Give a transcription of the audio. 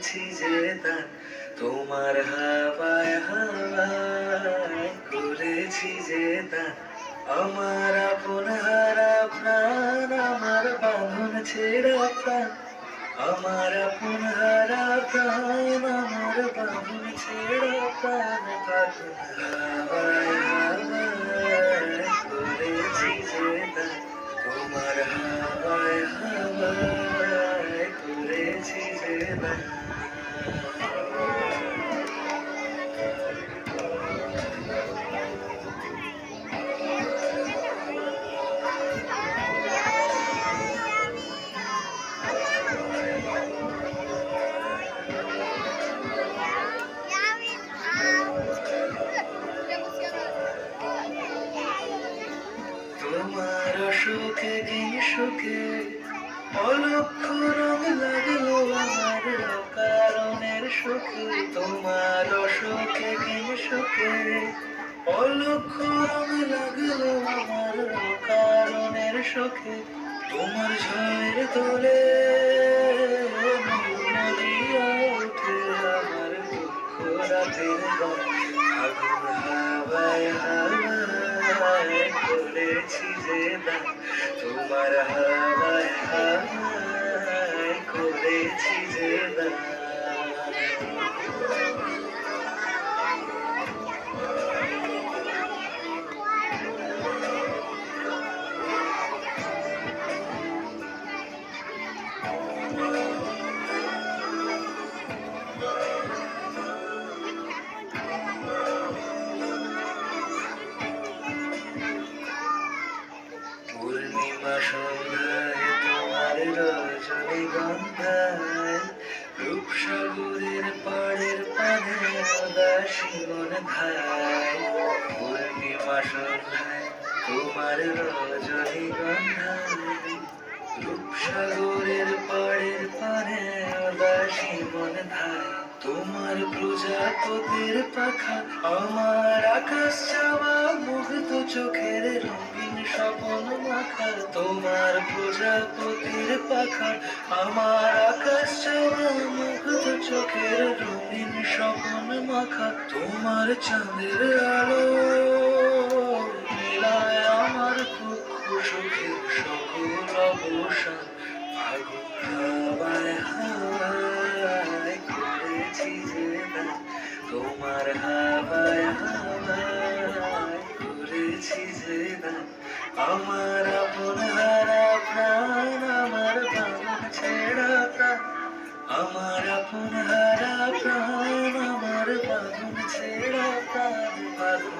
করেছি যে দান তোমার হাওয়ায় হাওয়ায় করেছি যে দান আমার আপন হারা প্রাণ আমার বাঁধন ছেড়া প্রাণ আমার আপন হারা প্রাণ আমার বাঁধন ছেড়া প্রাণ পাগল হাওয়ায় হাওয়ায় করেছি যে দান তোমার হাওয়ায় হাওয়ায় করেছি যে দান তোমার সুখে দিন সুখে অলক্ষ রং লাগলো আমার কারণের সুখে তোমার সুখে দিন সুখে অলক্ষ রং লাগলো আমার কারণের সুখে তোমার ঝড়ের তোলে নদিয়া উঠে আমার দুঃখ রাতের গান আগুন হাওয়ায় হাওয়ায় করেছি যে দান তোমার হাওয়ায় হাওয়ায় করেছি যে দান পূর্ণিমা সন্ধ্যায় তোমার রজনীগন্ধায় রূপসাগরের পাড়ের পানে উদাসী মন ধায় পূর্ণিমা সন্ধ্যায় তোমার রজনীগন্ধায় রূপসাগরের পাড়ের পানে উদাসী মন ধায় তোমার প্রজাপতির পাখা আমার আকাশ চাওয়া মুগ্ধ চোখের রঙিন স্বপন মাখা তোমার প্রজাপতির পাখা আমার আকাশ চাওয়া মুগ্ধ চোখের রঙিন স্বপন মাখা তোমার চাঁদের আলো মেলায় আমার দুঃখ সুখের সকল অবসান আগুন হাওয়ায় হাওয়ায় করেছি যে দান তোমার হাওয়ায় হাওয়ায় করেছি যে দান আমার আপন হারা প্রাণ আমার বাঁধন ছেড়া প্রাণ আমার আপন হারা প্রাণ আমার বাঁধন ছেড়া প্রাণ পাগল